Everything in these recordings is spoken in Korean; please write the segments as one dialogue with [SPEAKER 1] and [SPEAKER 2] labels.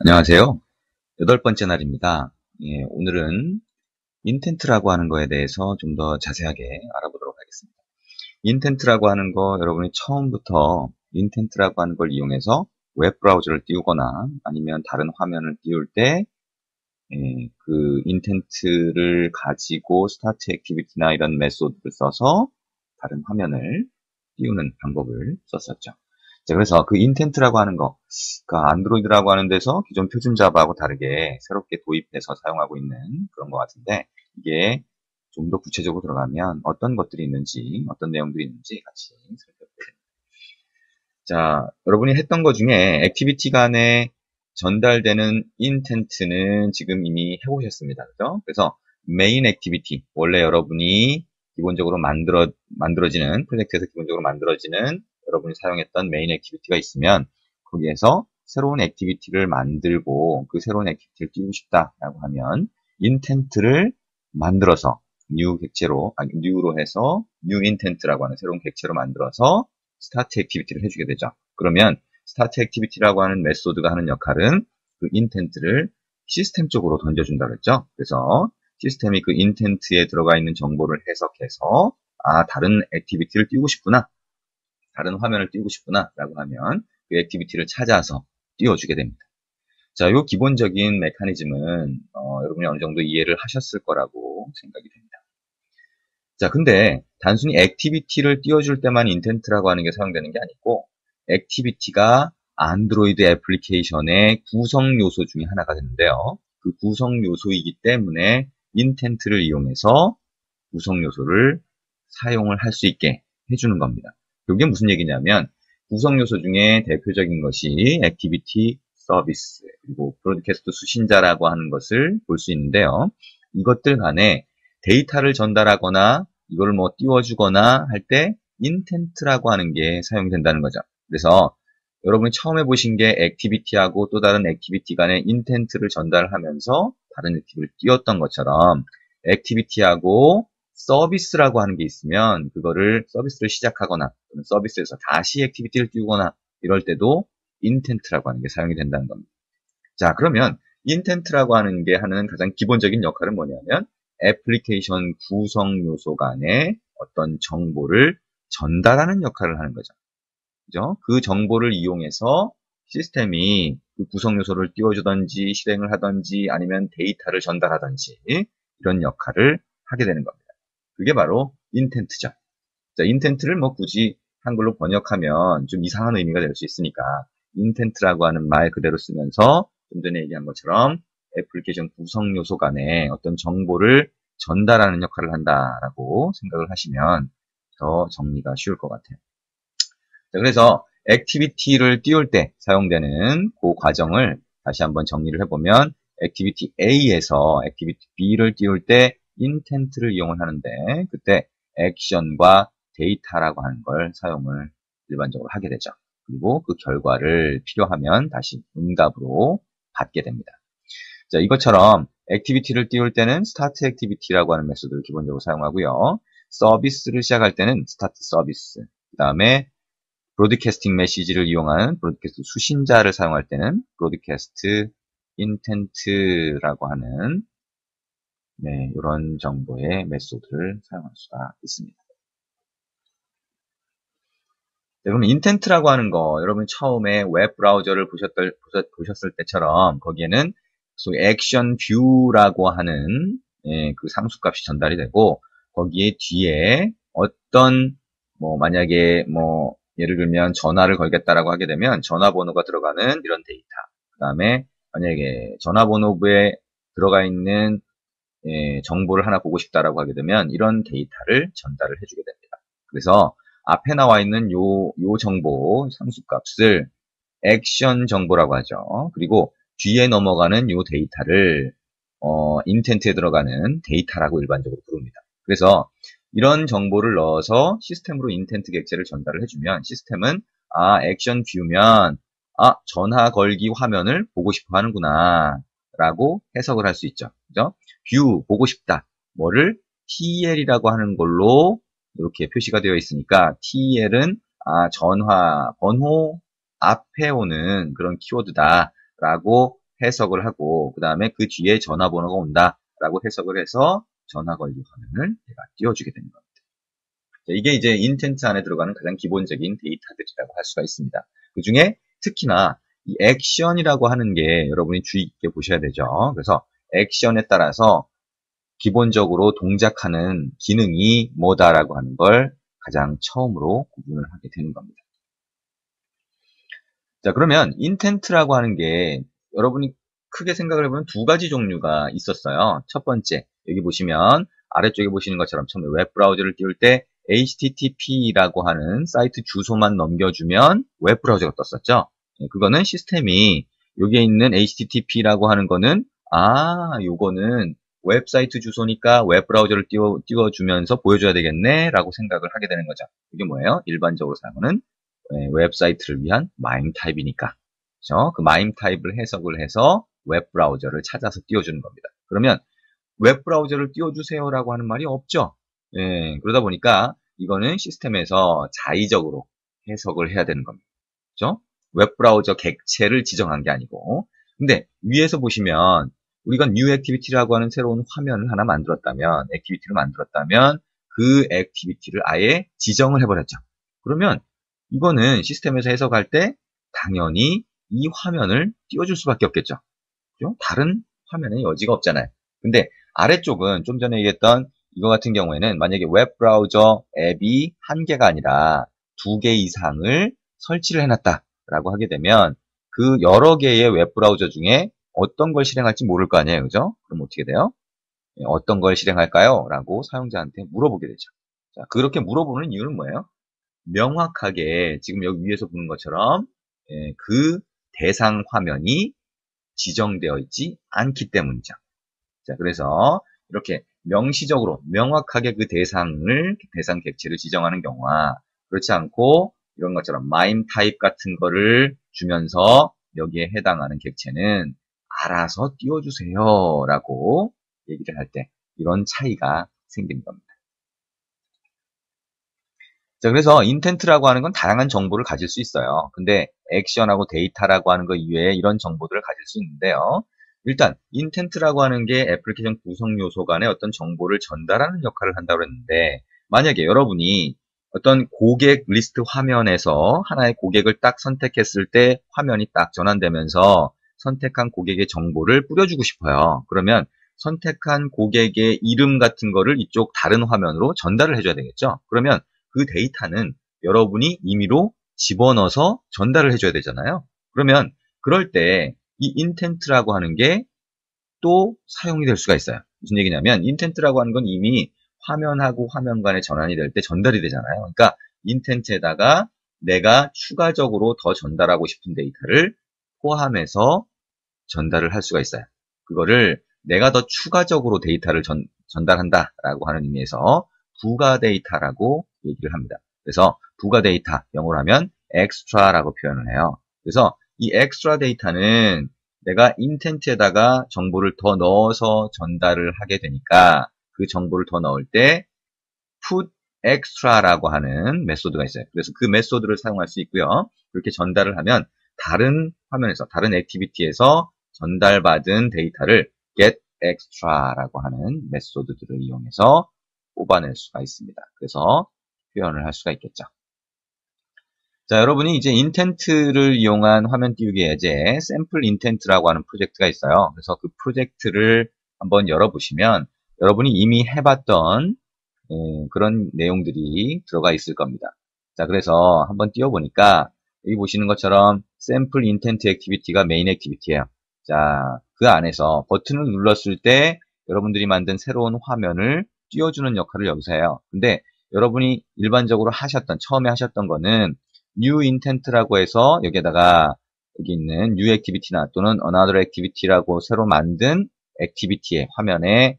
[SPEAKER 1] 안녕하세요. 8번째 날입니다. 오늘은 인텐트라고 하는 거에 대해서 좀 더 자세하게 알아보도록 하겠습니다. 인텐트라고 하는 거 여러분이 처음부터 인텐트라고 하는 걸 이용해서 웹브라우저를 띄우거나 아니면 다른 화면을 띄울 때 그 인텐트를 가지고 스타트 액티비티나 이런 메소드를 써서 다른 화면을 띄우는 방법을 썼었죠. 자, 그래서 그 인텐트라고 하는 거, 그러니까 안드로이드라고 하는 데서 기존 표준 자바하고 다르게 새롭게 도입해서 사용하고 있는 그런 것 같은데, 이게 좀 더 구체적으로 들어가면 어떤 것들이 있는지, 어떤 내용들이 있는지 같이 살펴보겠습니다. 자, 여러분이 했던 것 중에 액티비티 간에 전달되는 인텐트는 지금 이미 해보셨습니다. 그죠? 그래서 메인 액티비티, 원래 여러분이 기본적으로 만들어지는, 프로젝트에서 기본적으로 만들어지는 여러분이 사용했던 메인 액티비티가 있으면 거기에서 새로운 액티비티를 만들고 그 새로운 액티비티를 띄우고 싶다라고 하면 인텐트를 만들어서 뉴로 해서 뉴 인텐트라고 하는 새로운 객체로 만들어서 스타트 액티비티를 해주게 되죠. 그러면 스타트 액티비티라고 하는 메소드가 하는 역할은 그 인텐트를 시스템 쪽으로 던져준다고 했죠. 그래서 시스템이 그 인텐트에 들어가 있는 정보를 해석해서 다른 액티비티를 띄우고 싶구나. 다른 화면을 띄우고 싶구나 라고 하면 그 액티비티를 찾아서 띄워주게 됩니다. 자, 요 기본적인 메커니즘은 여러분이 어느 정도 이해를 하셨을 거라고 생각이 됩니다. 자, 근데 단순히 액티비티를 띄워줄 때만 인텐트라고 하는 게 사용되는 게 아니고 액티비티가 안드로이드 애플리케이션의 구성 요소 중에 하나가 되는데요. 그 구성 요소이기 때문에 인텐트를 이용해서 구성 요소를 사용을 할 수 있게 해주는 겁니다. 이게 무슨 얘기냐면 구성 요소 중에 대표적인 것이 액티비티, 서비스, 그리고 브로드캐스트 수신자라고 하는 것을 볼 수 있는데요. 이것들 간에 데이터를 전달하거나 이걸 뭐 띄워주거나 할 때 인텐트라고 하는 게 사용된다는 거죠. 그래서 여러분이 처음 해보신 게 액티비티하고 또 다른 액티비티 간의 인텐트를 전달하면서 다른 액티비티를 띄웠던 것처럼 액티비티하고 서비스라고 하는 게 있으면 그거를 서비스를 시작하거나 또는 서비스에서 다시 액티비티를 띄우거나 이럴 때도 인텐트라고 하는 게 사용이 된다는 겁니다. 자, 그러면 인텐트라고 하는 게 하는 가장 기본적인 역할은 뭐냐면 애플리케이션 구성 요소 간에 어떤 정보를 전달하는 역할을 하는 거죠. 그죠? 그 정보를 이용해서 시스템이 그 구성 요소를 띄워주든지 실행을 하든지 아니면 데이터를 전달하든지 이런 역할을 하게 되는 겁니다. 그게 바로 인텐트죠. 자, 인텐트를 뭐 굳이 한글로 번역하면 좀 이상한 의미가 될 수 있으니까 인텐트라고 하는 말 그대로 쓰면서 좀 전에 얘기한 것처럼 애플리케이션 구성 요소 간에 어떤 정보를 전달하는 역할을 한다라고 생각을 하시면 더 정리가 쉬울 것 같아요. 자, 그래서 액티비티를 띄울 때 사용되는 그 과정을 다시 한번 정리를 해보면 액티비티 A에서 액티비티 B를 띄울 때 인텐트를 이용을 하는데 그때 액션과 데이터라고 하는 걸 사용을 일반적으로 하게 되죠. 그리고 그 결과를 필요하면 다시 응답으로 받게 됩니다. 자, 이것처럼 액티비티를 띄울 때는 스타트 액티비티라고 하는 메소드를 기본적으로 사용하고요. 서비스를 시작할 때는 스타트 서비스, 그 다음에 브로드캐스팅 메시지를 이용한 브로드캐스트 수신자를 사용할 때는 브로드캐스트 인텐트라고 하는 이런 정도의 메소드를 사용할 수가 있습니다. 그러면 인텐트라고 하는 거 여러분 처음에 웹 브라우저를 보셨을 때처럼 거기에는 소위 액션 뷰라고 하는 그 상수값이 전달이 되고 거기에 뒤에 어떤 만약에 예를 들면 전화를 걸겠다라고 하게 되면 전화번호가 들어가는 이런 데이터 그 다음에 만약에 전화번호부에 들어가 있는 정보를 하나 보고 싶다라고 하게 되면 이런 데이터를 전달을 해주게 됩니다. 그래서 앞에 나와 있는 요 정보 상수값을 액션 정보라고 하죠. 그리고 뒤에 넘어가는 요 데이터를 인텐트에 들어가는 데이터라고 일반적으로 부릅니다. 그래서 이런 정보를 넣어서 시스템으로 인텐트 객체를 전달을 해주면 시스템은 액션 뷰면 전화 걸기 화면을 보고 싶어 하는구나 라고 해석을 할 수 있죠. 그죠? 뷰 보고 싶다. 뭐를 TL이라고 하는 걸로 이렇게 표시가 되어 있으니까 TL은 전화 번호 앞에 오는 그런 키워드다 라고 해석을 하고 그 다음에 그 뒤에 전화번호가 온다라고 해석을 해서 전화 걸기 화면을 내가 띄워주게 되는 겁니다. 이게 이제 인텐트 안에 들어가는 가장 기본적인 데이터들이라고 할 수가 있습니다. 그 중에 특히나 이 액션이라고 하는 게 여러분이 주의 깊게 보셔야 되죠. 그래서 액션에 따라서 기본적으로 동작하는 기능이 뭐다라고 하는 걸 가장 처음으로 구분을 하게 되는 겁니다. 자, 그러면 인텐트라고 하는 게 여러분이 크게 생각을 해보면 두 가지 종류가 있었어요. 첫 번째, 여기 보시면 아래쪽에 보시는 것처럼 처음에 웹브라우저를 띄울 때 HTTP라고 하는 사이트 주소만 넘겨주면 웹브라우저가 떴었죠. 그거는 시스템이 여기에 있는 HTTP라고 하는 거는 요거는 웹사이트 주소니까 웹브라우저를 띄워주면서 보여줘야 되겠네 라고 생각을 하게 되는 거죠. 이게 뭐예요? 일반적으로 사용하는 웹사이트를 위한 마임 타입이니까. 그렇죠? 그 마임 타입을 해석을 해서 웹브라우저를 찾아서 띄워주는 겁니다. 그러면 웹브라우저를 띄워주세요라고 하는 말이 없죠. 그러다 보니까 이거는 시스템에서 자의적으로 해석을 해야 되는 겁니다. 그렇죠? 웹브라우저 객체를 지정한 게 아니고. 근데 위에서 보시면 우리가 new activity라고 하는 새로운 화면을 하나 만들었다면, 액티비티를 만들었다면 그 액티비티를 아예 지정을 해버렸죠. 그러면 이거는 시스템에서 해석할 때 당연히 이 화면을 띄워줄 수밖에 없겠죠. 그죠? 다른 화면에 여지가 없잖아요. 근데 아래쪽은 좀 전에 얘기했던 이거 같은 경우에는 만약에 웹브라우저 앱이 한 개가 아니라 2개 이상을 설치를 해놨다라고 하게 되면 그 여러 개의 웹브라우저 중에 어떤 걸 실행할지 모를 거 아니에요. 그죠? 그럼 어떻게 돼요? 어떤 걸 실행할까요? 라고 사용자한테 물어보게 되죠. 자, 그렇게 물어보는 이유는 뭐예요? 명확하게 지금 여기 위에서 보는 것처럼 그 대상 화면이 지정되어 있지 않기 때문이죠. 자, 그래서 이렇게 명시적으로 명확하게 그 대상 객체를 지정하는 경우와 그렇지 않고 이런 것처럼 마임 타입 같은 거를 주면서 여기에 해당하는 객체는 알아서 띄워주세요 라고 얘기를 할 때 이런 차이가 생기는 겁니다. 자, 그래서 인텐트라고 하는 건 다양한 정보를 가질 수 있어요. 근데 액션하고 데이터라고 하는 것 이외에 이런 정보들을 가질 수 있는데요. 일단 인텐트라고 하는 게 애플리케이션 구성 요소 간에 어떤 정보를 전달하는 역할을 한다고 했는데 만약에 여러분이 어떤 고객 리스트 화면에서 하나의 고객을 딱 선택했을 때 화면이 딱 전환되면서 선택한 고객의 정보를 뿌려주고 싶어요. 그러면 선택한 고객의 이름 같은 거를 이쪽 다른 화면으로 전달을 해줘야 되겠죠. 그러면 그 데이터는 여러분이 임의로 집어넣어서 전달을 해줘야 되잖아요. 그러면 그럴 때 이 인텐트라고 하는 게 또 사용이 될 수가 있어요. 무슨 얘기냐면 인텐트라고 하는 건 이미 화면하고 화면 간에 전환이 될 때 전달이 되잖아요. 그러니까 인텐트에다가 내가 추가적으로 더 전달하고 싶은 데이터를 포함해서 전달을 할 수가 있어요. 그거를 내가 더 추가적으로 데이터를 전달한다라고 하는 의미에서 부가 데이터라고 얘기를 합니다. 그래서 부가 데이터, 영어로 하면 extra라고 표현을 해요. 그래서 이 extra 데이터는 내가 인텐트에다가 정보를 더 넣어서 전달을 하게 되니까 그 정보를 더 넣을 때 put extra라고 하는 메소드가 있어요. 그래서 그 메소드를 사용할 수 있고요. 그렇게 전달을 하면 다른 화면에서, 다른 액티비티에서 전달받은 데이터를 get extra라고 하는 메소드들을 이용해서 뽑아낼 수가 있습니다. 그래서 표현을 할 수가 있겠죠. 자, 여러분이 이제 인텐트를 이용한 화면 띄우기 예제 샘플 인텐트라고 하는 프로젝트가 있어요. 그래서 그 프로젝트를 한번 열어보시면 여러분이 이미 해봤던 그런 내용들이 들어가 있을 겁니다. 자, 그래서 한번 띄워보니까 여기 보시는 것처럼 샘플 인텐트 액티비티가 메인 액티비티예요. 자, 그 안에서 버튼을 눌렀을 때 여러분들이 만든 새로운 화면을 띄워주는 역할을 여기서 해요. 근데 여러분이 일반적으로 처음에 하셨던 거는 new intent라고 해서 여기에다가 여기 있는 new activity나 또는 another activity라고 새로 만든 액티비티의 화면에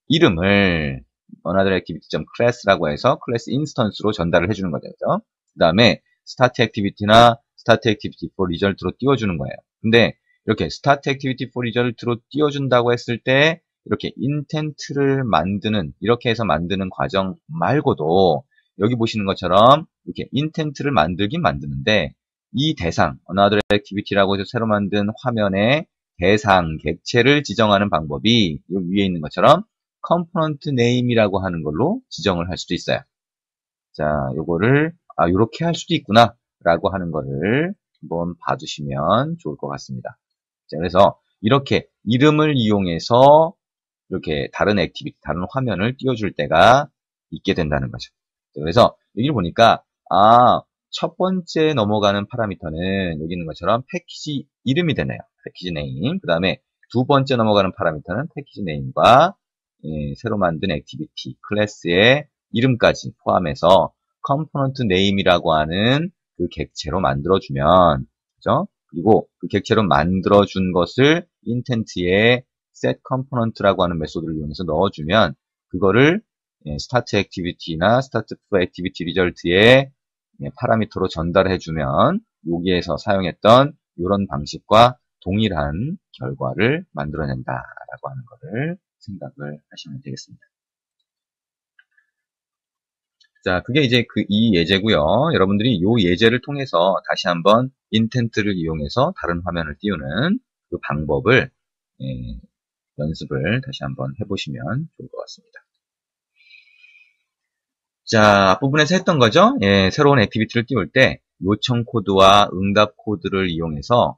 [SPEAKER 1] 이름을 another activity.class라고 해서 클래스 인스턴스로 전달을 해주는 거죠. 그 다음에 start activity나 start activity for result로 띄워주는 거예요. 근데 이렇게 start activity for result로 띄워준다고 했을 때 이렇게 intent를 이렇게 해서 만드는 과정 말고도 여기 보시는 것처럼 이렇게 intent를 만들긴 만드는데 이 대상, another activity라고 해서 새로 만든 화면에 대상, 객체를 지정하는 방법이 여기 위에 있는 것처럼 component name이라고 하는 걸로 지정을 할 수도 있어요. 자, 요거를 요렇게 할 수도 있구나 라고 하는 거를 한번 봐두시면 좋을 것 같습니다. 자, 그래서 이렇게 이름을 이용해서 이렇게 다른 액티비티, 다른 화면을 띄워줄 때가 있게 된다는 거죠. 그래서 여기를 보니까 첫 번째 넘어가는 파라미터는 여기 있는 것처럼 패키지 이름이 되네요. 패키지 네임. 그 다음에 두 번째 넘어가는 파라미터는 패키지 네임과 새로 만든 액티비티, 클래스의 이름까지 포함해서 컴포넌트 네임이라고 하는 그 객체로 만들어주면, 그죠? 그리고 그 객체로 만들어준 것을 인텐트에 set component라고 하는 메소드를 이용해서 넣어주면 그거를 start activity나 start for activity result에 파라미터로 전달해주면 여기에서 사용했던 이런 방식과 동일한 결과를 만들어낸다라고 하는 것을 생각을 하시면 되겠습니다. 자, 그게 이제 이 예제고요. 여러분들이 이 예제를 통해서 다시 한번 인텐트를 이용해서 다른 화면을 띄우는 그 방법을 연습을 다시 한번 해보시면 좋을 것 같습니다. 자, 앞부분에서 했던 거죠. 새로운 액티비티를 띄울 때 요청 코드와 응답 코드를 이용해서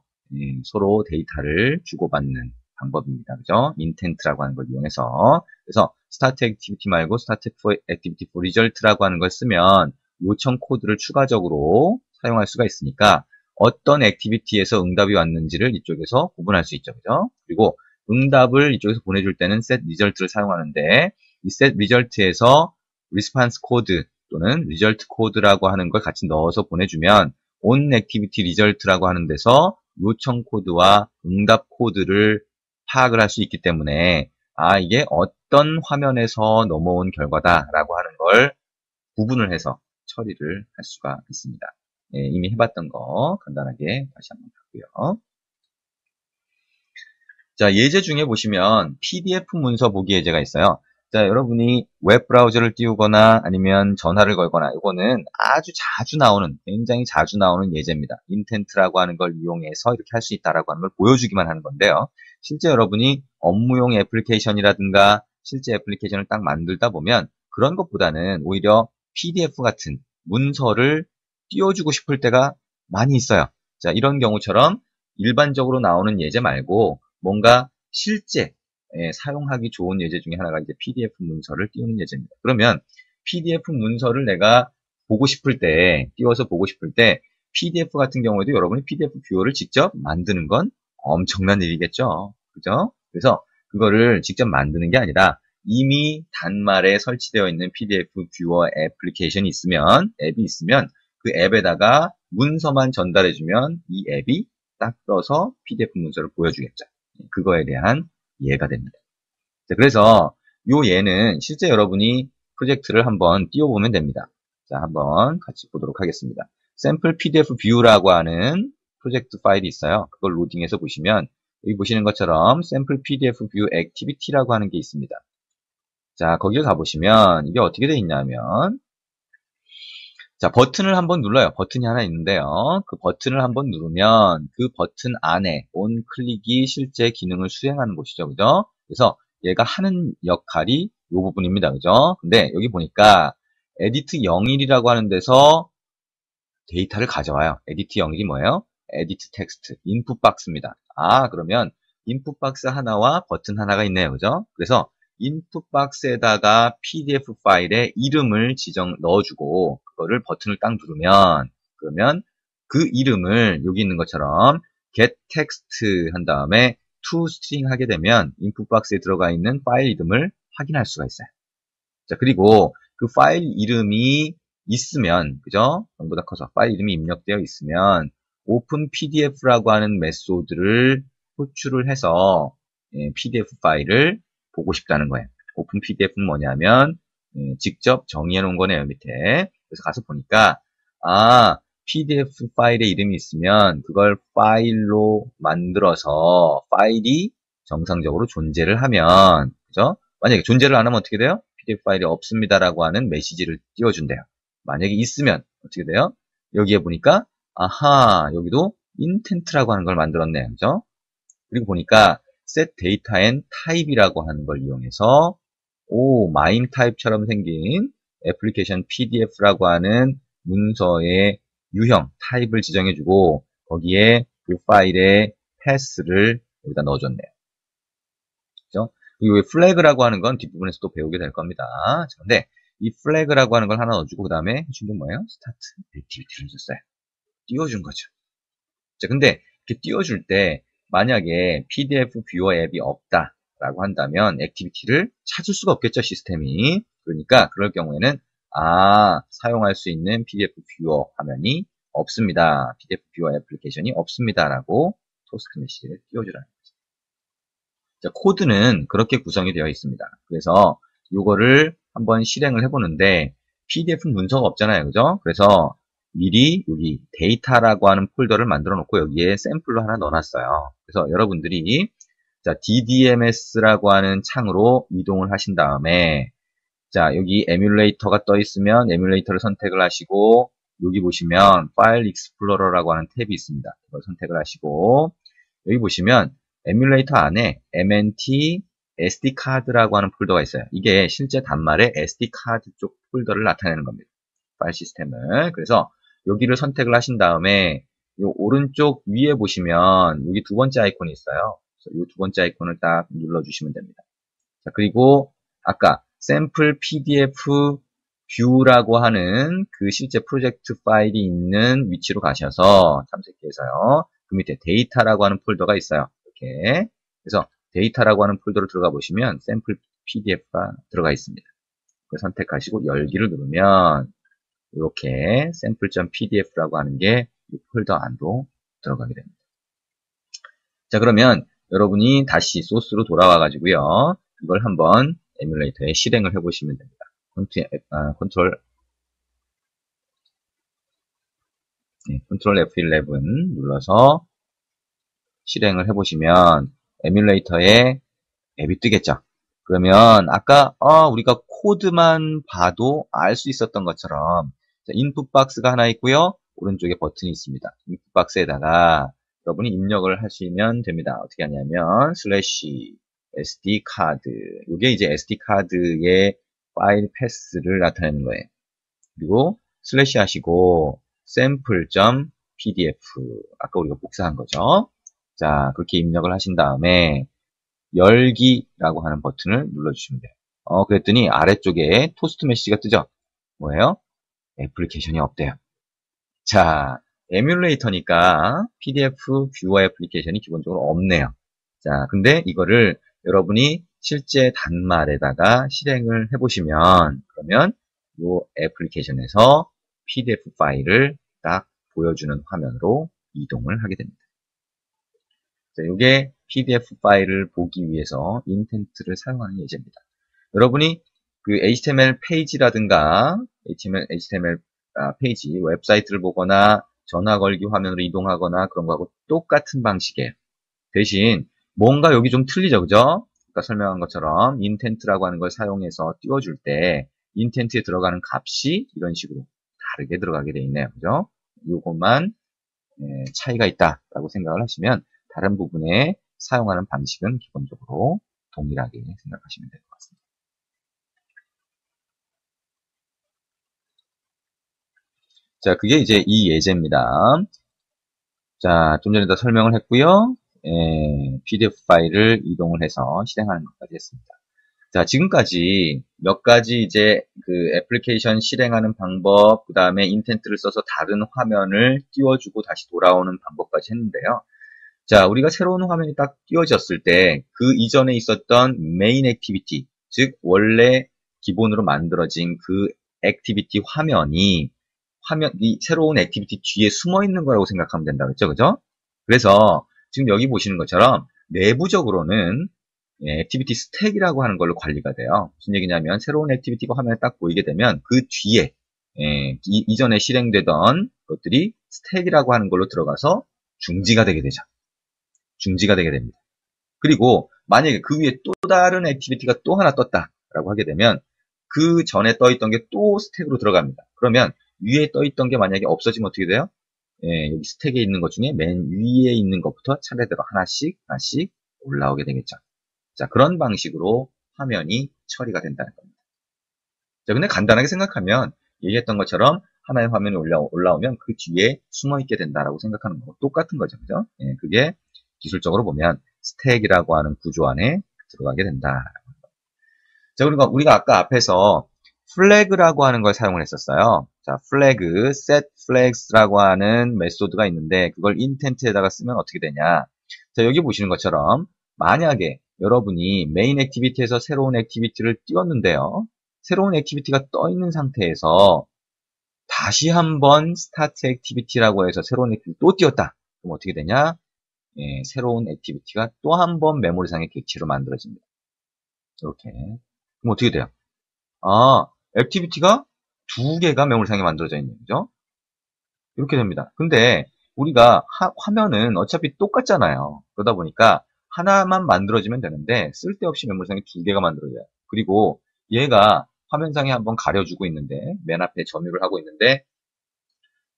[SPEAKER 1] 서로 데이터를 주고받는 방법입니다. 그죠? 인텐트라고 하는 걸 이용해서. 그래서 스타트 액티비티 말고 스타트 액티비티 for result라고 하는 걸 쓰면 요청 코드를 추가적으로 사용할 수가 있으니까 어떤 액티비티에서 응답이 왔는지를 이쪽에서 구분할 수 있죠. 그죠? 그리고 응답을 이쪽에서 보내줄 때는 set result를 사용하는데 이 set result에서 response 코드 또는 result 코드라고 하는 걸 같이 넣어서 보내주면 on activity result라고 하는 데서 요청 코드와 응답 코드를 파악을 할 수 있기 때문에 이게 어떤 화면에서 넘어온 결과다라고 하는 걸 구분을 해서 처리를 할 수가 있습니다. 이미 해봤던 거 간단하게 다시 한번 봤고요. 자, 예제 중에 보시면 PDF 문서 보기 예제가 있어요. 자, 여러분이 웹 브라우저를 띄우거나 아니면 전화를 걸거나 이거는 아주 자주 나오는, 굉장히 자주 나오는 예제입니다. 인텐트라고 하는 걸 이용해서 이렇게 할 수 있다라고 하는 걸 보여주기만 하는 건데요. 실제 여러분이 업무용 애플리케이션이라든가 실제 애플리케이션을 딱 만들다 보면 그런 것보다는 오히려 PDF 같은 문서를 띄워주고 싶을 때가 많이 있어요. 자, 이런 경우처럼 일반적으로 나오는 예제 말고 뭔가 실제 사용하기 좋은 예제 중에 하나가 이제 PDF 문서를 띄우는 예제입니다. 그러면 PDF 문서를 내가 보고 싶을 때, 띄워서 보고 싶을 때 PDF 같은 경우에도 여러분이 PDF 뷰어를 직접 만드는 건 엄청난 일이겠죠. 그죠? 그래서 그거를 직접 만드는 게 아니라 이미 단말에 설치되어 있는 PDF 뷰어 애플리케이션이 있으면, 앱이 있으면 그 앱에다가 문서만 전달해주면 이 앱이 딱 떠서 PDF 문서를 보여주겠죠. 그거에 대한 예가 됩니다. 자, 그래서 이 예는 실제 여러분이 프로젝트를 한번 띄워보면 됩니다. 자, 한번 같이 보도록 하겠습니다. 샘플 PDF 뷰라고 하는 프로젝트 파일이 있어요. 그걸 로딩해서 보시면 여기 보시는 것처럼 샘플 PDF 뷰 액티비티라고 하는 게 있습니다. 자, 거기를 가보시면 이게 어떻게 되어 있냐면 자, 버튼을 한번 눌러요. 버튼이 하나 있는데요. 그 버튼을 한번 누르면 그 버튼 안에 온 클릭이 실제 기능을 수행하는 곳이죠. 그죠? 그래서 얘가 하는 역할이 이 부분입니다. 그죠? 근데 여기 보니까 에디트 01이라고 하는 데서 데이터를 가져와요. 에디트 01이 뭐예요? 에디트 텍스트, 인풋 박스입니다. 그러면 인풋 박스 하나와 버튼 하나가 있네요. 그죠? 그래서 인풋 박스에다가 PDF 파일에 이름을 넣어주고 그거를 버튼을 딱 누르면 그러면 그 이름을 여기 있는 것처럼 get text 한 다음에 to string 하게 되면 인풋 박스에 들어가 있는 파일 이름을 확인할 수가 있어요. 자, 그리고 그 파일 이름이 있으면 그죠? 전부 다 커서 파일 이름이 입력되어 있으면 open pdf라고 하는 메소드를 호출을 해서 PDF 파일을 보고 싶다는 거예요. 오픈 PDF는 뭐냐면 직접 정의해 놓은 거네요. 밑에. 그래서 가서 보니까 PDF 파일의 이름이 있으면 그걸 파일로 만들어서 파일이 정상적으로 존재를 하면 그죠? 만약에 존재를 안 하면 어떻게 돼요? PDF 파일이 없습니다라고 하는 메시지를 띄워준대요. 만약에 있으면 어떻게 돼요? 여기에 보니까 여기도 인텐트라고 하는 걸 만들었네요. 그죠? 그리고 보니까 set data and type이라고 하는 걸 이용해서 mime type처럼 생긴 애플리케이션 PDF라고 하는 문서의 유형, 타입을 지정해주고 거기에 그 파일의 패스를 여기다 넣어줬네요. 그죠? 그리고 플래그라고 하는 건 뒷부분에서 또 배우게 될 겁니다. 그런데 이 플래그라고 하는 걸 하나 넣어주고 그 다음에 해준 게 뭐예요? 스타트 액티비티를 줬어요. 띄워준 거죠. 자, 근데 이렇게 띄워줄 때 만약에 PDF 뷰어 앱이 없다라고 한다면 액티비티를 찾을 수가 없겠죠, 시스템이. 그러니까 그럴 경우에는 사용할 수 있는 PDF 뷰어 화면이 없습니다. PDF 뷰어 애플리케이션이 없습니다라고 토스트 메시지를 띄워주라는 거죠. 자, 코드는 그렇게 구성이 되어 있습니다. 그래서 이거를 한번 실행을 해보는데 PDF 문서가 없잖아요, 그죠? 그래서 미리 여기 데이터라고 하는 폴더를 만들어 놓고 여기에 샘플로 하나 넣어놨어요. 그래서 여러분들이 자, DDMS라고 하는 창으로 이동을 하신 다음에 자, 여기 에뮬레이터가 떠 있으면 에뮬레이터를 선택을 하시고 여기 보시면 파일 익스플로러라고 하는 탭이 있습니다. 이걸 선택을 하시고 여기 보시면 에뮬레이터 안에 MNT SD 카드라고 하는 폴더가 있어요. 이게 실제 단말의 SD 카드 쪽 폴더를 나타내는 겁니다. 파일 시스템을. 그래서 여기를 선택을 하신 다음에 이 오른쪽 위에 보시면 여기 두 번째 아이콘이 있어요. 그래서 이 두 번째 아이콘을 딱 눌러주시면 됩니다. 자, 그리고 아까 샘플 PDF 뷰라고 하는 그 실제 프로젝트 파일이 있는 위치로 가셔서 탐색기에서요. 그 밑에 데이터라고 하는 폴더가 있어요. 이렇게. 그래서 데이터라고 하는 폴더로 들어가 보시면 샘플 PDF가 들어가 있습니다. 그걸 선택하시고 열기를 누르면 이렇게 샘플.pdf라고 하는 게 이 폴더 안으로 들어가게 됩니다. 자, 그러면 여러분이 다시 소스로 돌아와 가지고요. 이걸 한번 에뮬레이터에 실행을 해보시면 됩니다. 컨트롤 F11 눌러서 실행을 해보시면 에뮬레이터에 앱이 뜨겠죠. 그러면 아까 우리가 코드만 봐도 알 수 있었던 것처럼 인풋 박스가 하나 있고요. 오른쪽에 버튼이 있습니다. 인풋 박스에다가 여러분이 입력을 하시면 됩니다. 어떻게 하냐면 슬래시 SD 카드 이게 이제 SD 카드의 파일 패스를 나타내는 거예요. 그리고 슬래시 하시고 sample.pdf 아까 우리가 복사한 거죠. 자, 그렇게 입력을 하신 다음에 열기라고 하는 버튼을 눌러주시면 돼요. 그랬더니 아래쪽에 토스트 메시지가 뜨죠? 뭐예요? 애플리케이션이 없대요. 자, 에뮬레이터니까 PDF 뷰어 애플리케이션이 기본적으로 없네요. 자, 근데 이거를 여러분이 실제 단말에다가 실행을 해보시면 그러면 이 애플리케이션에서 PDF 파일을 딱 보여주는 화면으로 이동을 하게 됩니다. 자, 이게 PDF 파일을 보기 위해서 인텐트를 사용하는 예제입니다. 여러분이 그 HTML 페이지라든가 HTML 페이지, 웹사이트를 보거나 전화 걸기 화면으로 이동하거나 그런 거하고 똑같은 방식이에요. 대신 뭔가 여기 좀 틀리죠, 그죠? 아까 설명한 것처럼 인텐트라고 하는 걸 사용해서 띄워줄 때 인텐트에 들어가는 값이 이런 식으로 다르게 들어가게 돼 있네요, 그죠? 요것만 차이가 있다라고 생각을 하시면 다른 부분에 사용하는 방식은 기본적으로 동일하게 생각하시면 될 것 같습니다. 자, 그게 이제 이 예제입니다. 자, 좀 전에 다 설명을 했고요. PDF 파일을 이동을 해서 실행하는 것까지 했습니다. 자, 지금까지 몇 가지 이제 그 애플리케이션 실행하는 방법, 그 다음에 인텐트를 써서 다른 화면을 띄워주고 다시 돌아오는 방법까지 했는데요. 자, 우리가 새로운 화면이 딱 띄워졌을 때 그 이전에 있었던 메인 액티비티, 즉 원래 기본으로 만들어진 그 액티비티 화면이 이 새로운 액티비티 뒤에 숨어 있는 거라고 생각하면 된다 그랬죠, 그죠? 그래서 지금 여기 보시는 것처럼 내부적으로는 액티비티 스택이라고 하는 걸로 관리가 돼요. 무슨 얘기냐면 새로운 액티비티가 화면에 딱 보이게 되면 그 뒤에 이전에 실행되던 것들이 스택이라고 하는 걸로 들어가서 중지가 되게 되죠. 중지가 되게 됩니다. 그리고 만약에 그 위에 또 다른 액티비티가 또 하나 떴다라고 하게 되면 그 전에 떠있던 게 또 스택으로 들어갑니다. 그러면 위에 떠있던 게 만약에 없어지면 어떻게 돼요? 여기 스택에 있는 것 중에 맨 위에 있는 것부터 차례대로 하나씩 올라오게 되겠죠. 자, 그런 방식으로 화면이 처리가 된다는 겁니다. 자, 근데 간단하게 생각하면 얘기했던 것처럼 하나의 화면이 올라오면 그 뒤에 숨어 있게 된다라고 생각하는 거고 똑같은 거죠. 그죠? 그게 기술적으로 보면 스택이라고 하는 구조 안에 들어가게 된다. 자, 그리고 우리가 아까 앞에서 플래그라고 하는 걸 사용을 했었어요. 자, 플래그, set flags라고 하는 메소드가 있는데 그걸 인텐트에다가 쓰면 어떻게 되냐. 자, 여기 보시는 것처럼 만약에 여러분이 메인 액티비티에서 새로운 액티비티를 띄웠는데요. 새로운 액티비티가 떠 있는 상태에서 다시 한번 스타트 액티비티라고 해서 새로운 액티비티 또 띄웠다. 그럼 어떻게 되냐? 새로운 액티비티가 또 한 번 메모리상의 객체로 만들어집니다. 이렇게. 그럼 어떻게 돼요? 아, 액티비티가 두 개가 메모리상에 만들어져 있는 거죠. 이렇게 됩니다. 근데 우리가 화면은 어차피 똑같잖아요. 그러다 보니까 하나만 만들어지면 되는데 쓸데없이 메모리상에 두 개가 만들어져요. 그리고 얘가 화면상에 한번 가려주고 있는데 맨 앞에 점유를 하고 있는데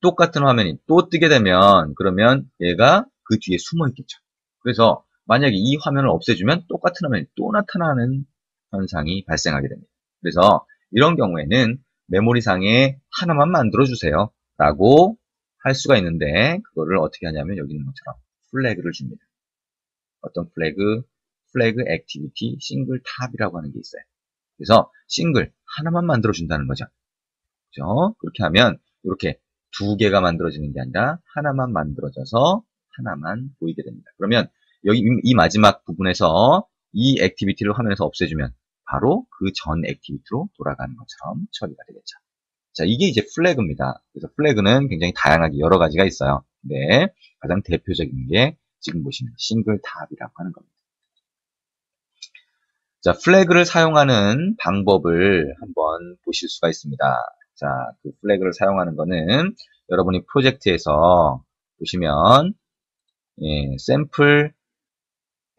[SPEAKER 1] 똑같은 화면이 또 뜨게 되면 그러면 얘가 그 뒤에 숨어 있겠죠. 그래서 만약에 이 화면을 없애주면 똑같은 화면이 또 나타나는 현상이 발생하게 됩니다. 그래서 이런 경우에는 메모리상에 하나만 만들어주세요 라고 할 수가 있는데 그거를 어떻게 하냐면 여기 있는 것처럼 플래그를 줍니다. 어떤 플래그? 플래그 액티비티 싱글 탑이라고 하는 게 있어요. 그래서 싱글 하나만 만들어준다는 거죠. 그죠? 그렇게 하면 이렇게 두 개가 만들어지는 게 아니라 하나만 만들어져서 하나만 보이게 됩니다. 그러면 여기 이 마지막 부분에서 이 액티비티를 화면에서 없애주면 바로 그 전 액티비티로 돌아가는 것처럼 처리가 되겠죠. 자, 이게 이제 플래그입니다. 그래서 플래그는 굉장히 다양하게 여러 가지가 있어요. 근데 가장 대표적인 게 지금 보시는 싱글 탑이라고 하는 겁니다. 자, 플래그를 사용하는 방법을 한번 보실 수가 있습니다. 자, 그 플래그를 사용하는 거는 여러분이 프로젝트에서 보시면 샘플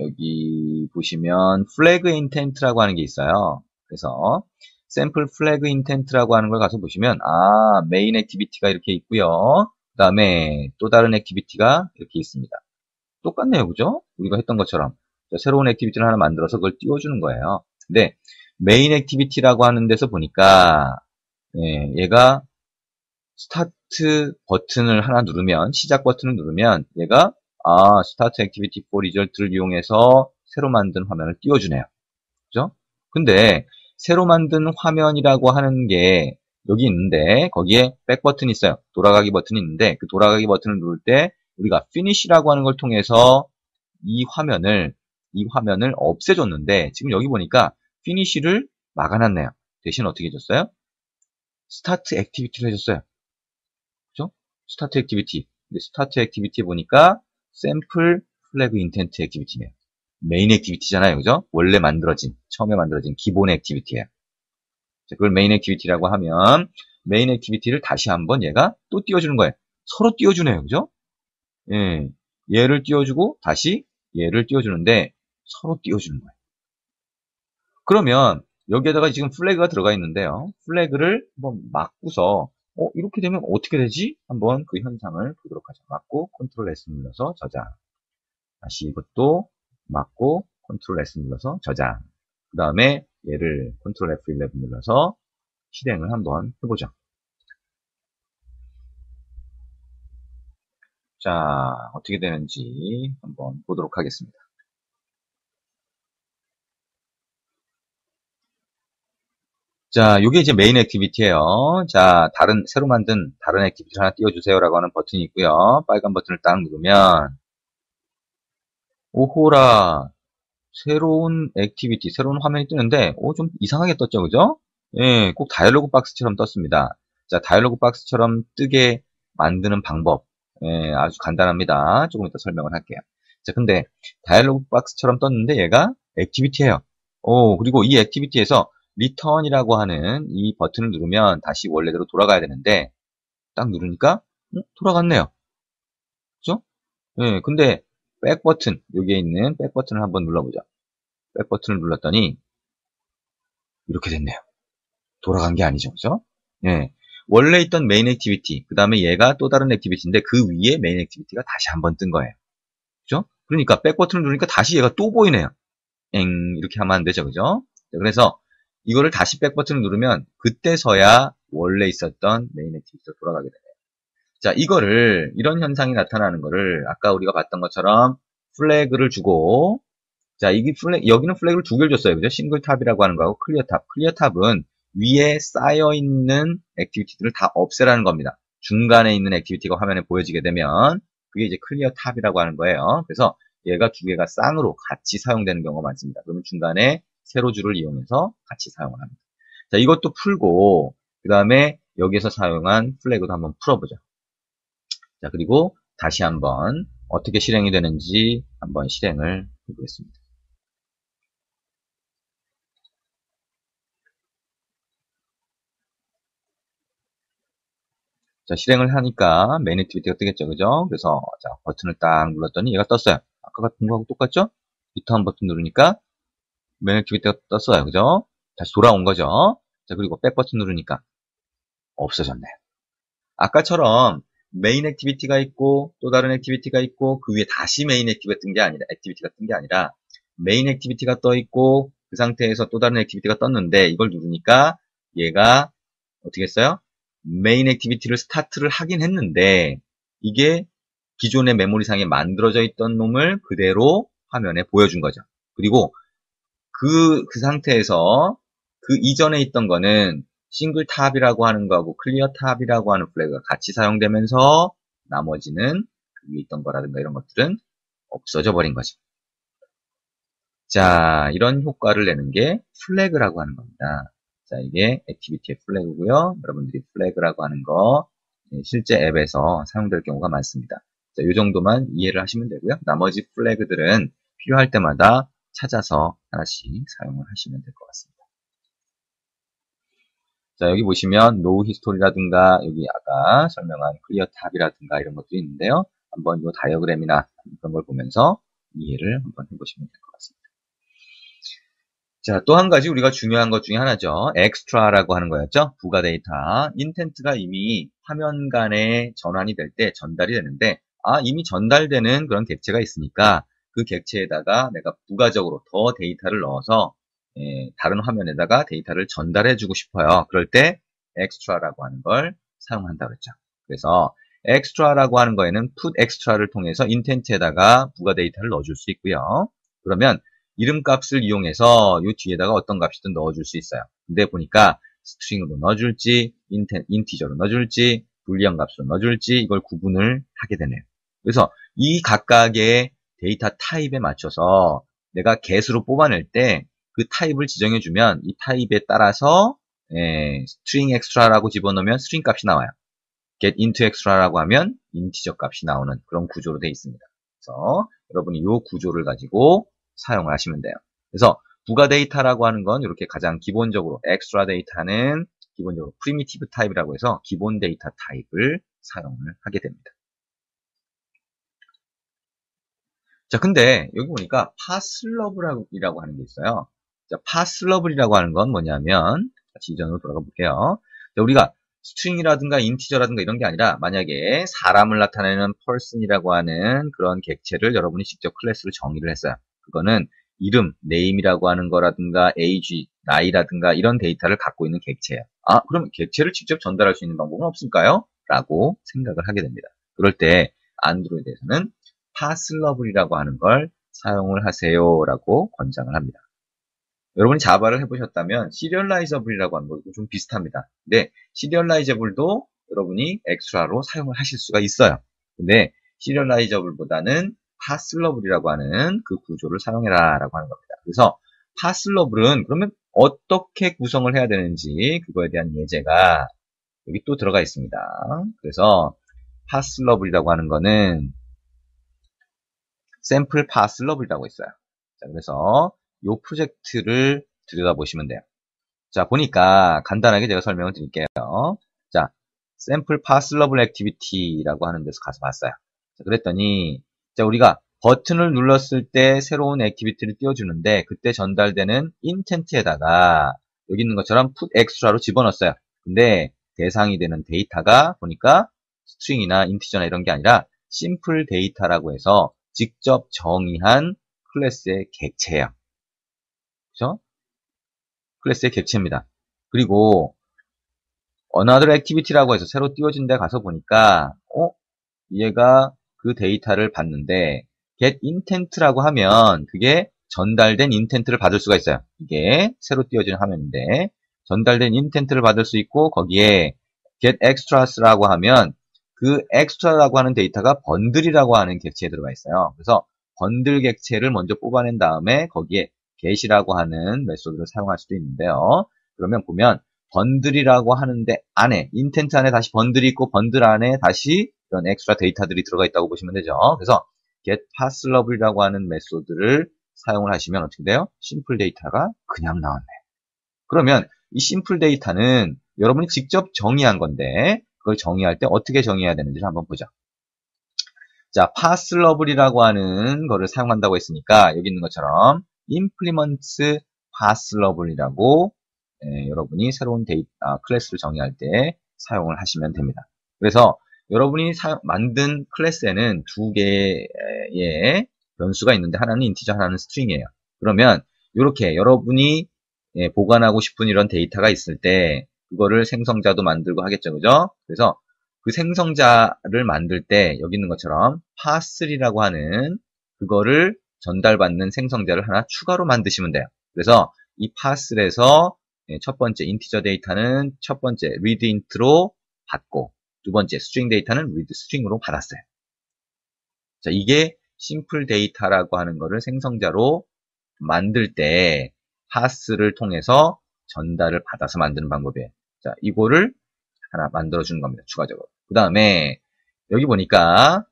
[SPEAKER 1] 여기 보시면 플래그 인텐트라고 하는 게 있어요. 그래서 샘플 플래그 인텐트라고 하는 걸 가서 보시면 메인 액티비티가 이렇게 있고요. 그 다음에 또 다른 액티비티가 이렇게 있습니다. 똑같네요. 그죠? 우리가 했던 것처럼 새로운 액티비티를 하나 만들어서 그걸 띄워주는 거예요. 근데 메인 액티비티라고 하는 데서 보니까 얘가 스타트 버튼을 하나 누르면 시작 버튼을 누르면 얘가 스타트 액티비티 포 리절트를 이용해서 새로 만든 화면을 띄워주네요. 그죠? 근데 새로 만든 화면이라고 하는 게 여기 있는데 거기에 백 버튼이 있어요. 돌아가기 버튼이 있는데 그 돌아가기 버튼을 누를 때 우리가 finish라고 하는 걸 통해서 이 화면을 없애줬는데 지금 여기 보니까 finish를 막아놨네요. 대신 어떻게 해줬어요? 스타트 액티비티를 해줬어요. 그죠? 스타트 액티비티. 근데 스타트 액티비티 보니까 샘플 플래그 인텐트 액티비티네요. 메인 액티비티잖아요. 그죠? 원래 처음에 만들어진 기본 액티비티예요. 그걸 메인 액티비티라고 하면 메인 액티비티를 다시 한번 얘가 또 띄워주는 거예요. 서로 띄워주네요. 그죠? 예. 얘를 띄워주고 다시 얘를 띄워주는데 서로 띄워주는 거예요. 그러면 여기에다가 지금 플래그가 들어가 있는데요. 플래그를 한번 막고서 이렇게 되면 어떻게 되지? 한번 그 현상을 보도록 하죠. 막고 컨트롤 S 눌러서 저장. 다시 이것도 막고 컨트롤 S 눌러서 저장. 그 다음에 얘를 컨트롤 F11 눌러서 실행을 한번 해보죠. 자, 어떻게 되는지 한번 보도록 하겠습니다. 자, 이게 이제 메인 액티비티예요. 자, 새로 만든 다른 액티비티를 하나 띄워주세요라고 하는 버튼이 있고요. 빨간 버튼을 딱 누르면 오호라 새로운 액티비티, 새로운 화면이 뜨는데 좀 이상하게 떴죠, 그죠? 예, 꼭 다이얼로그 박스처럼 떴습니다. 자, 다이얼로그 박스처럼 뜨게 만드는 방법 아주 간단합니다. 조금 이따 설명을 할게요. 자, 근데 다이얼로그 박스처럼 떴는데 얘가 액티비티예요. 그리고 이 액티비티에서 리턴이라고 하는 이 버튼을 누르면 다시 원래대로 돌아가야 되는데 딱 누르니까 돌아갔네요. 그죠? 예, 근데 백 버튼, 여기에 있는 백 버튼을 한번 눌러보죠. 백 버튼을 눌렀더니 이렇게 됐네요. 돌아간 게 아니죠. 그죠? 예. 원래 있던 메인 액티비티, 그 다음에 얘가 또 다른 액티비티인데 그 위에 메인 액티비티가 다시 한번 뜬 거예요. 그죠? 그러니까 백 버튼을 누르니까 다시 얘가 또 보이네요. 이렇게 하면 안 되죠. 그죠? 그래서 이거를 다시 백 버튼을 누르면 그때서야 원래 있었던 메인 액티비티로 돌아가게 돼요. 자, 이런 현상이 나타나는 거를 아까 우리가 봤던 것처럼 플래그를 주고, 자, 여기는 플래그를 두 개를 줬어요. 그죠? 싱글 탑이라고 하는 거하고 클리어 탑. 클리어 탑은 위에 쌓여있는 액티비티들을 다 없애라는 겁니다. 중간에 있는 액티비티가 화면에 보여지게 되면 그게 이제 클리어 탑이라고 하는 거예요. 그래서 얘가 두 개가 쌍으로 같이 사용되는 경우가 많습니다. 그러면 중간에 세로 줄을 이용해서 같이 사용을 합니다. 자, 이것도 풀고 그 다음에 여기서 사용한 플래그도 한번 풀어보죠. 자, 그리고 다시 한번 어떻게 실행이 되는지 한번 실행을 해보겠습니다. 자, 실행을 하니까 메인 액티비티가 뜨겠죠, 그죠? 그래서 자, 버튼을 딱 눌렀더니 얘가 떴어요. 아까 같은 거하고 똑같죠? 리턴 버튼 누르니까 메인 액티비티가 떴어요, 그죠? 다시 돌아온 거죠? 자, 그리고 백 버튼 누르니까 없어졌네요. 아까처럼 메인 액티비티가 있고 또 다른 액티비티가 있고 그 위에 다시 메인 액티비티가 뜬 게 아니라 메인 액티비티가 떠 있고 그 상태에서 또 다른 액티비티가 떴는데 이걸 누르니까 얘가 어떻게 했어요? 메인 액티비티를 스타트를 하긴 했는데 이게 기존의 메모리상에 만들어져 있던 놈을 그대로 화면에 보여준 거죠. 그리고 그 상태에서 그 이전에 있던 거는 싱글 탑이라고 하는 거하고 클리어 탑이라고 하는 플래그가 같이 사용되면서 나머지는 그 위에 있던 거라든가 이런 것들은 없어져 버린 거죠. 자, 이런 효과를 내는 게 플래그라고 하는 겁니다. 자, 이게 액티비티의 플래그고요. 여러분들이 플래그라고 하는 거 실제 앱에서 사용될 경우가 많습니다. 자, 이 정도만 이해를 하시면 되고요. 나머지 플래그들은 필요할 때마다 찾아서 하나씩 사용을 하시면 될 것 같습니다. 자, 여기 보시면 노우 히스토리라든가 여기 아까 설명한 클리어 탑이라든가 이런 것도 있는데요. 한번 이 다이어그램이나 그런 걸 보면서 이해를 한번 해보시면 될 것 같습니다. 자, 또 한 가지 우리가 중요한 것 중에 하나죠. 엑스트라라고 하는 거였죠. 부가 데이터. 인텐트가 이미 화면 간에 전환이 될 때 전달이 되는데, 이미 전달되는 그런 객체가 있으니까 그 객체에다가 내가 부가적으로 더 데이터를 넣어서 다른 화면에다가 데이터를 전달해 주고 싶어요. 그럴 때 엑스트라라고 하는 걸 사용한다고 했죠. 그래서 엑스트라라고 하는 거에는 put extra를 통해서 인텐트에다가 부가 데이터를 넣어줄 수 있고요. 그러면 이름값을 이용해서 이 뒤에다가 어떤 값이든 넣어줄 수 있어요. 근데 보니까 스트링으로 넣어줄지, 인티저로 넣어줄지, 불리언 값으로 넣어줄지 이걸 구분을 하게 되네요. 그래서 이 각각의 데이터 타입에 맞춰서 내가 get으로 뽑아낼 때 그 타입을 지정해주면 이 타입에 따라서 string extra라고 집어넣으면 string 값이 나와요. get into extra라고 하면 인티저 값이 나오는 그런 구조로 되어 있습니다. 그래서 여러분이 이 구조를 가지고 사용을 하시면 돼요. 그래서 부가 데이터라고 하는 건 이렇게 가장 기본적으로 엑스트라 데이터는 기본적으로 프리미티브 타입이라고 해서 기본 데이터 타입을 사용을 하게 됩니다. 자, 근데 여기 보니까 파슬러블이라고 하는 게 있어요. 자, 파슬러블이라고 하는 건 뭐냐면 다시 이전으로 돌아가 볼게요. 자, 우리가 스트링이라든가 인티저라든가 이런 게 아니라 만약에 사람을 나타내는 person이라고 하는 그런 객체를 여러분이 직접 클래스로 정의를 했어요. 그거는 이름, name이라고 하는 거라든가 age, 나이라든가 이런 데이터를 갖고 있는 객체예요. 그럼 객체를 직접 전달할 수 있는 방법은 없을까요? 라고 생각을 하게 됩니다. 그럴 때 안드로이드에서는 파슬러블이라고 하는 걸 사용을 하세요 라고 권장을 합니다. 여러분이 자바를 해보셨다면 시리얼라이저블이라고 하는 것도 좀 비슷합니다. 근데 시리얼라이저블도 여러분이 엑스트라로 사용을 하실 수가 있어요. 근데 시리얼라이저블보다는 파슬러블이라고 하는 그 구조를 사용해라 라고 하는 겁니다. 그래서 파슬러블은 그러면 어떻게 구성을 해야 되는지 그거에 대한 예제가 여기 또 들어가 있습니다. 그래서 파슬러블이라고 하는 거는 샘플 파슬러블이라고 있어요. 자, 그래서 이 프로젝트를 들여다보시면 돼요. 자, 보니까 간단하게 제가 설명을 드릴게요. 자, 샘플 파슬러블 액티비티라고 하는 데서 가서 봤어요. 자, 그랬더니 자, 우리가 버튼을 눌렀을 때 새로운 액티비티를 띄워주는데 그때 전달되는 인텐트에다가 여기 있는 것처럼 put extra로 집어넣었어요. 근데 대상이 되는 데이터가 보니까 스트링이나 인티저나 이런 게 아니라 심플 데이터라고 해서 직접 정의한 클래스의 객체예요. 그죠? 클래스의 객체입니다. 그리고 another activity라고 해서 새로 띄워진 데 가서 보니까 얘가 그 데이터를 받는데 get intent라고 하면 그게 전달된 intent를 받을 수가 있어요. 이게 새로 띄워진 화면인데 전달된 intent를 받을 수 있고 거기에 get extras라고 하면 그 extra라고 하는 데이터가 번들이라고 하는 객체에 들어가 있어요. 그래서 번들 객체를 먼저 뽑아낸 다음에 거기에 get이라고 하는 메소드를 사용할 수도 있는데요. 그러면 보면 번들이라고 하는데 안에 인텐트 안에 다시 번들이 있고 번들 안에 다시 이런 엑스트라 데이터들이 들어가 있다고 보시면 되죠. 그래서 get passLove이라고 하는 메소드를 사용을 하시면 어떻게 돼요? 심플 데이터가 그냥 나왔네. 그러면 이 심플 데이터는 여러분이 직접 정의한 건데 그걸 정의할 때 어떻게 정의해야 되는지를 한번 보죠. 자, passLove이라고 하는 거를 사용한다고 했으니까 여기 있는 것처럼 implement passLove이라고 여러분이 새로운 클래스를 정의할 때 사용을 하시면 됩니다. 그래서 여러분이 만든 클래스에는 두 개의 변수가 있는데 하나는 인티저, 하나는 스트링이에요. 그러면 이렇게 여러분이 보관하고 싶은 이런 데이터가 있을 때 그거를 생성자도 만들고 하겠죠, 그죠? 그래서 그 생성자를 만들 때 여기 있는 것처럼 pass3라고 하는 그거를 전달받는 생성자를 하나 추가로 만드시면 돼요. 그래서 이 pass3에서 첫 번째 인티저 데이터는 첫 번째 read int로 받고 두 번째 string 데이터는 read string으로 받았어요. 자, 이게 심플 데이터라고 하는 거를 생성자로 만들 때 pass를 통해서 전달을 받아서 만드는 방법이에요. 자, 이거를 하나 만들어 주는 겁니다. 추가적으로. 그 다음에 여기 보니까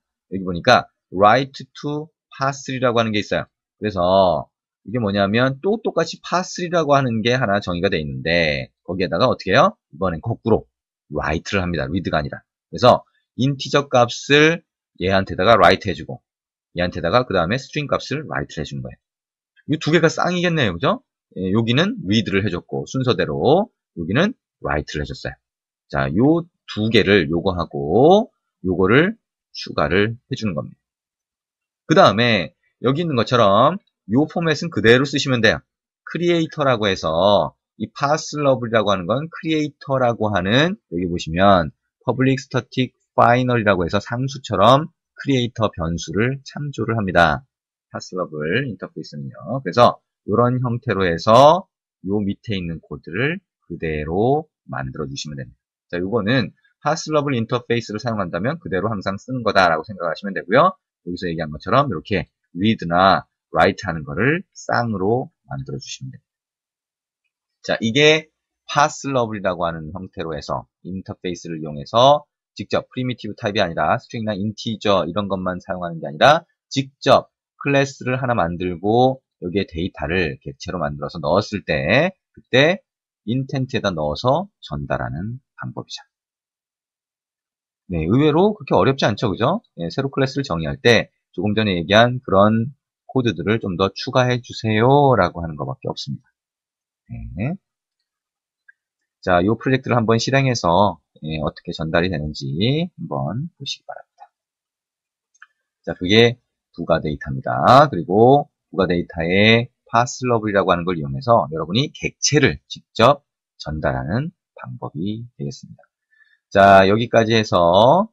[SPEAKER 1] write to pass3라고 하는 게 있어요. 그래서 이게 뭐냐면 또 똑같이 pass3라고 하는 게 하나 정의가 되어 있는데 거기에다가 어떻게 해요? 이번엔 거꾸로 write를 합니다. read가 아니라. 그래서 인티저 값을 얘한테다가 write 해주고 얘한테다가 그 다음에 string 값을 write 해주는 거예요. 이 두 개가 쌍이겠네요. 그죠? 여기는 read를 해줬고 순서대로 여기는 write를 해줬어요. 자, 요 두 개를 요거하고 요거를 추가를 해주는 겁니다. 그 다음에 여기 있는 것처럼 요 포맷은 그대로 쓰시면 돼요. creator라고 해서 이 passLove이라고 하는 건 creator라고 하는 여기 보시면 public static final이라고 해서 상수처럼 creator 변수를 참조를 합니다. passLove 인터페이스는요. 그래서 이런 형태로 해서 요 밑에 있는 코드를 그대로 만들어 주시면 됩니다. 자, 요거는 passLove 인터페이스를 사용한다면 그대로 항상 쓰는 거다라고 생각하시면 되고요. 여기서 얘기한 것처럼 이렇게 read나 write 하는 거를 쌍으로 만들어 주시면 됩니다. 자, 이게 passLove이라고 하는 형태로 해서 인터페이스를 이용해서 직접 프리미티브 타입이 아니라 string이나 인티저 이런 것만 사용하는 게 아니라 직접 클래스를 하나 만들고 여기에 데이터를 객체로 만들어서 넣었을 때 그때 인텐트에다 넣어서 전달하는 방법이죠. 네, 의외로 그렇게 어렵지 않죠, 그죠? 네, 새로 클래스를 정의할 때 조금 전에 얘기한 그런 코드들을 좀 더 추가해 주세요라고 하는 것밖에 없습니다. 네. 자, 이 프로젝트를 한번 실행해서 어떻게 전달이 되는지 한번 보시기 바랍니다. 자, 그게 부가 데이터입니다. 그리고 부가 데이터의 passLove이라고 하는 걸 이용해서 여러분이 객체를 직접 전달하는 방법이 되겠습니다. 자, 여기까지 해서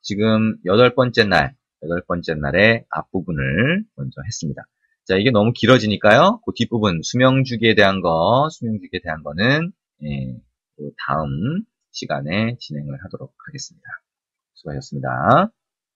[SPEAKER 1] 지금 여덟 번째 날의 앞부분을 먼저 했습니다. 자, 이게 너무 길어지니까요. 그 뒷부분, 수명주기에 대한 거는 다음 시간에 진행을 하도록 하겠습니다. 수고하셨습니다.